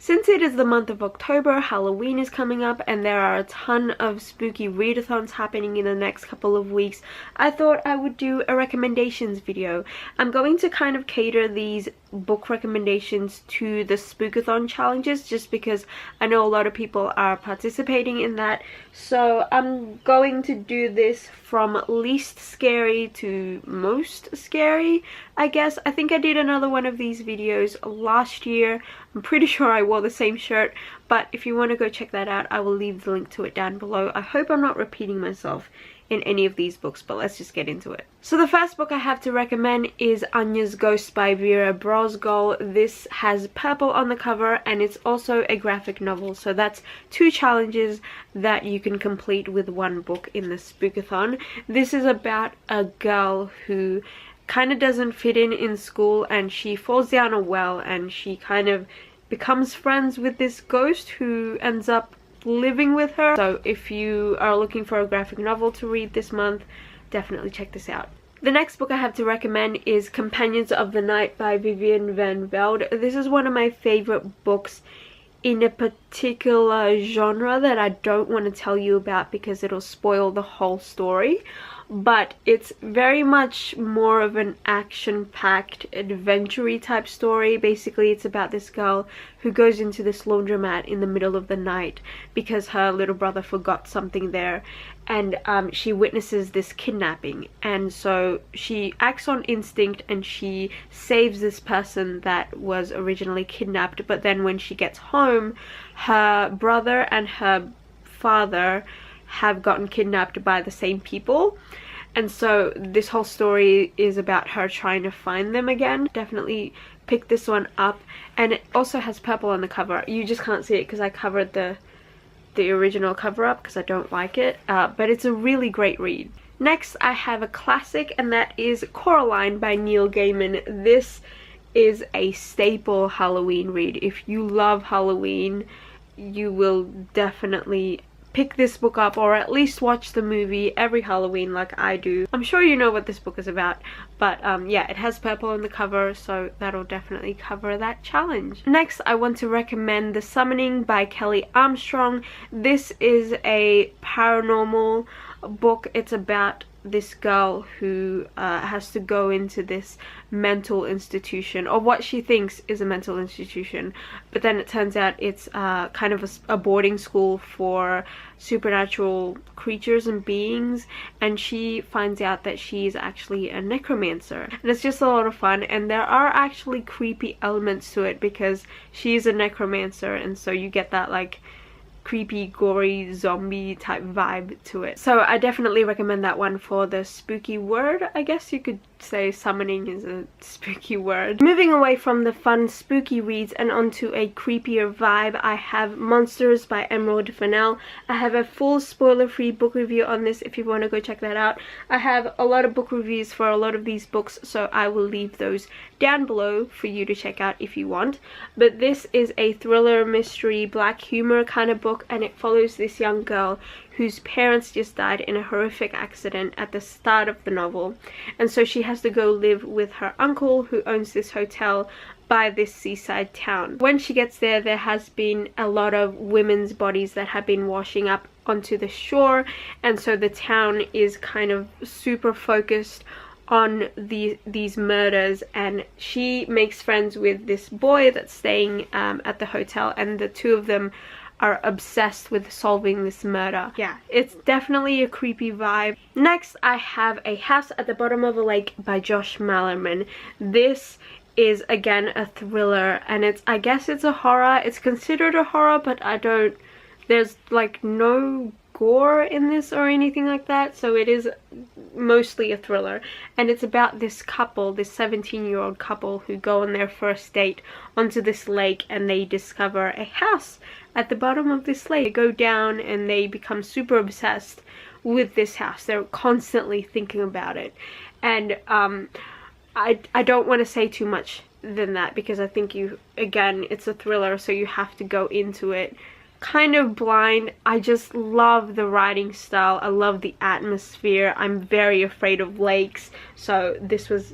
Since it is the month of October, Halloween is coming up and there are a ton of spooky readathons happening in the next couple of weeks, I thought I would do a recommendations video. I'm going to kind of cater these book recommendations to the spookathon challenges just because I know a lot of people are participating in that. So I'm going to do this from least scary to most scary, I guess. I think I did another one of these videos last year. I'm pretty sure I wore the same shirt, but if you want to go check that out, I will leave the link to it down below. I hope I'm not repeating myself in any of these books, but let's just get into it. So the first book I have to recommend is Anya's Ghost by Vera Brosgol. This has purple on the cover and it's also a graphic novel, so that's two challenges that you can complete with one book in the spookathon. This is about a girl who kind of doesn't fit in school and she falls down a well and she kind of becomes friends with this ghost who ends up living with her. So if you are looking for a graphic novel to read this month, definitely check this out. The next book I have to recommend is Companions of the Night by Vivian Van Velde. This is one of my favorite books in a particular genre that I don't want to tell you about because it'll spoil the whole story. But it's very much more of an action-packed, adventure-y type story. Basically, it's about this girl who goes into this laundromat in the middle of the night because her little brother forgot something there, and she witnesses this kidnapping, and so she acts on instinct and she saves this person that was originally kidnapped. But then when she gets home, her brother and her father have gotten kidnapped by the same people, and so this whole story is about her trying to find them again. Definitely pick this one up, and it also has purple on the cover. You just can't see it because I covered the original cover up because I don't like it, but it's a really great read. Next I have a classic, and that is Coraline by Neil Gaiman. This is a staple Halloween read. If you love Halloween, you will definitely pick this book up, or at least watch the movie every Halloween like I do. I'm sure you know what this book is about, but yeah, it has purple on the cover, so that'll definitely cover that challenge. Next, I want to recommend The Summoning by Kelley Armstrong. This is a paranormal book. It's about this girl who has to go into this mental institution, or what she thinks is a mental institution, but then it turns out it's kind of a boarding school for supernatural creatures and beings, and she finds out that she's actually a necromancer, and it's just a lot of fun. And there are actually creepy elements to it because she's a necromancer, and so you get that like creepy, gory, zombie type vibe to it. So I definitely recommend that one for the spooky word. I guess you could say summoning is a spooky word. Moving away from the fun spooky reads and onto a creepier vibe, I have Monsters by Emerald Fennell. I have a full spoiler-free book review on this if you want to go check that out. I have a lot of book reviews for a lot of these books, so I will leave those down below for you to check out if you want. But this is a thriller, mystery, black humor kind of book, and it follows this young girl whose parents just died in a horrific accident at the start of the novel, and so she has to go live with her uncle who owns this hotel by this seaside town. When she gets there, there has been a lot of women's bodies that have been washing up onto the shore, and so the town is kind of super focused on these murders, and she makes friends with this boy that's staying at the hotel, and the two of them are obsessed with solving this murder. Yeah, it's definitely a creepy vibe. Next, I have A House at the Bottom of a Lake by Josh Mallerman. This is again a thriller, and I guess it's a horror. It's considered a horror, but there's like no gore in this or anything like that, so it is mostly a thriller. And it's about this couple, this 17-year-old couple, who go on their first date onto this lake, and they discover a house at the bottom of this lake. They go down and they become super obsessed with this house. They're constantly thinking about it, and I don't want to say too much than that because I think again, it's a thriller, so you have to go into it kind of blind. I just love the writing style. I love the atmosphere. I'm very afraid of lakes, so this was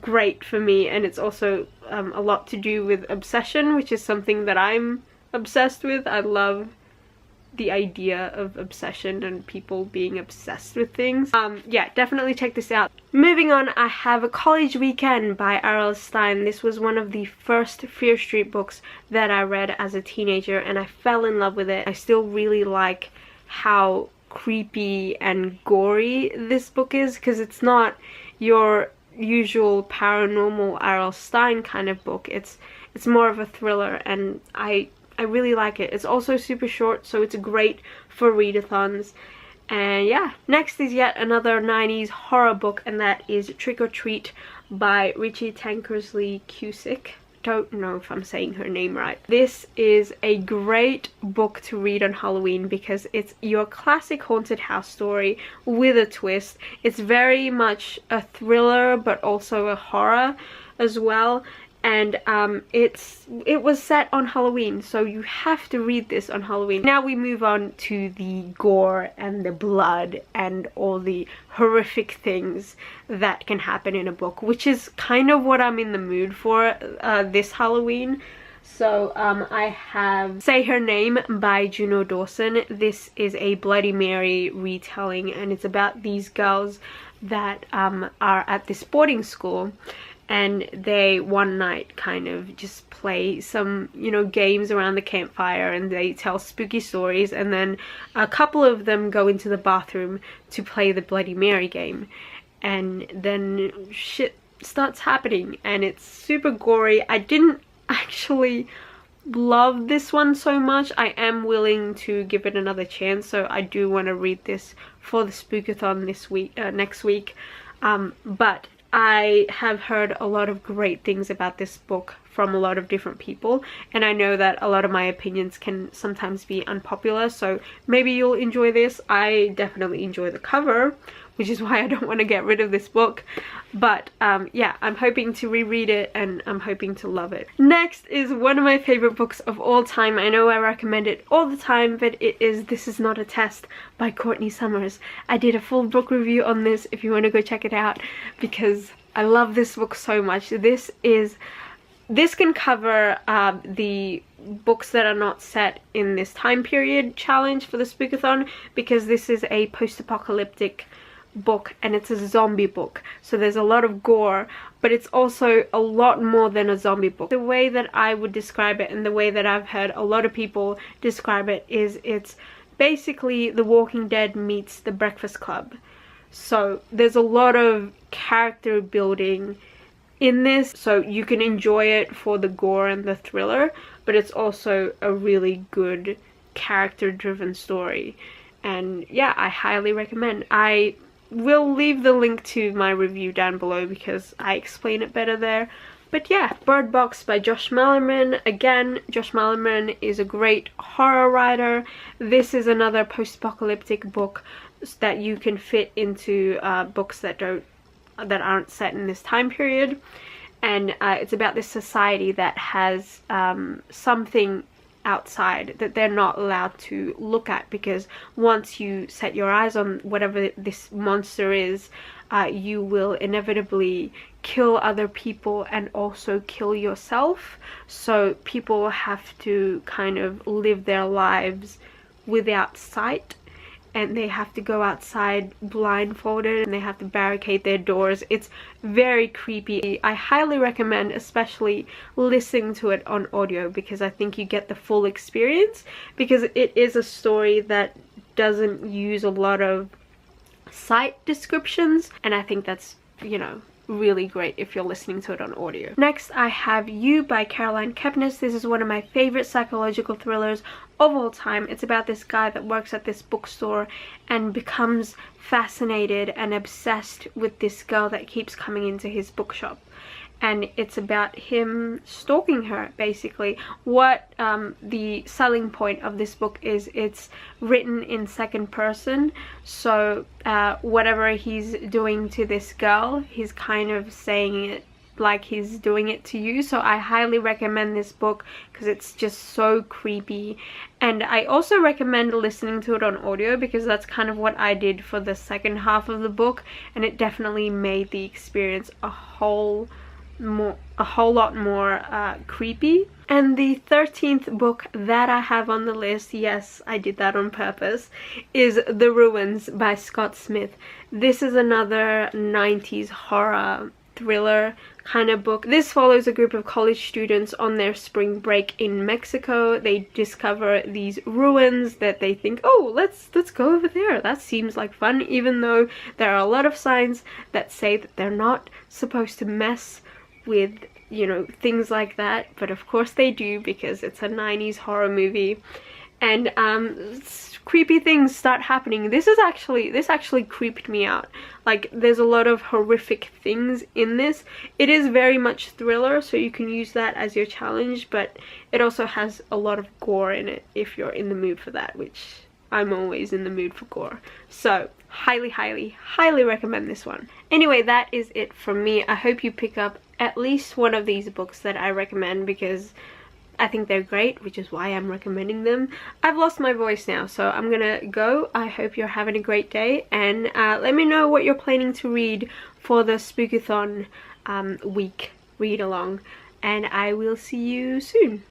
great for me, and it's also a lot to do with obsession, which is something that I'm obsessed with. I love the idea of obsession and people being obsessed with things. Yeah, definitely check this out. Moving on, I have A College Weekend by R.L. Stine. This was one of the first Fear Street books that I read as a teenager, and I fell in love with it. I still really like how creepy and gory this book is, because it's not your usual paranormal R.L. Stine kind of book. It's more of a thriller, and I really like it. It's also super short, so it's great for readathons. And yeah, next is yet another 90s horror book, and that is Trick or Treat by Richie Tankersley Cusick. Don't know if I'm saying her name right. This is a great book to read on Halloween because it's your classic haunted house story with a twist. It's very much a thriller but also a horror as well. And it was set on Halloween, so you have to read this on Halloween. Now we move on to the gore and the blood and all the horrific things that can happen in a book, which is kind of what I'm in the mood for this Halloween. So I have Say Her Name by Juno Dawson. This is a Bloody Mary retelling, and it's about these girls that are at this boarding school, and they one night kind of just play some, you know, games around the campfire, and they tell spooky stories, and then a couple of them go into the bathroom to play the Bloody Mary game, and then shit starts happening, and it's super gory. I didn't actually love this one so much. I am willing to give it another chance, so I do want to read this for the spookathon this week, next week, but I have heard a lot of great things about this book from a lot of different people, and I know that a lot of my opinions can sometimes be unpopular, so maybe you'll enjoy this. I definitely enjoy the cover, which is why I don't want to get rid of this book. But yeah, I'm hoping to reread it, and I'm hoping to love it. Next is one of my favorite books of all time. I know I recommend it all the time, but it is This Is Not a Test by Courtney Summers. I did a full book review on this if you want to go check it out, because I love this book so much. This can cover the books that are not set in this time period challenge for the spookathon, because this is a post-apocalyptic book and it's a zombie book, so there's a lot of gore, but it's also a lot more than a zombie book. The way that I would describe it, and the way that I've heard a lot of people describe it, is it's basically The Walking Dead meets The Breakfast Club. So there's a lot of character building in this, so you can enjoy it for the gore and the thriller, but it's also a really good character driven story. And yeah, I highly recommend. I will leave the link to my review down below because I explain it better there. But yeah, Bird Box by Josh Mallerman. Again, Josh Mallerman is a great horror writer. This is another post-apocalyptic book that you can fit into books that aren't set in this time period, and it's about this society that has something outside that they're not allowed to look at, because once you set your eyes on whatever this monster is, you will inevitably kill other people and also kill yourself. So people have to kind of live their lives without sight, and they have to go outside blindfolded, and they have to barricade their doors. It's very creepy. I highly recommend especially listening to it on audio, because I think you get the full experience, because it is a story that doesn't use a lot of sight descriptions, and I think that's, you know, really great if you're listening to it on audio. Next, I have You by Caroline Kepnes. This is one of my favorite psychological thrillers of all time. It's about this guy that works at this bookstore and becomes fascinated and obsessed with this girl that keeps coming into his bookshop, and it's about him stalking her, basically. What the selling point of this book is, it's written in second person, so whatever he's doing to this girl, he's kind of saying it like he's doing it to you. So I highly recommend this book because it's just so creepy. And I also recommend listening to it on audio because that's kind of what I did for the second half of the book, and it definitely made the experience a whole lot more creepy. And the 13th book that I have on the list, yes, I did that on purpose, is The Ruins by Scott Smith. This is another 90s horror thriller kind of book. This follows a group of college students on their spring break in Mexico. They discover these ruins that they think, oh, let's go over there. That seems like fun, even though there are a lot of signs that say that they're not supposed to mess with, you know, things like that, but of course they do because it's a 90s horror movie. And creepy things start happening. This actually creeped me out. Like, there's a lot of horrific things in this. It is very much thriller, so you can use that as your challenge, but it also has a lot of gore in it if you're in the mood for that, which I'm always in the mood for gore. So highly recommend this one. Anyway, that is it from me. I hope you pick up at least one of these books that I recommend because I think they're great, which is why I'm recommending them. I've lost my voice now, so I'm gonna go. I hope you're having a great day, and let me know what you're planning to read for the Spookathon week read along, and I will see you soon.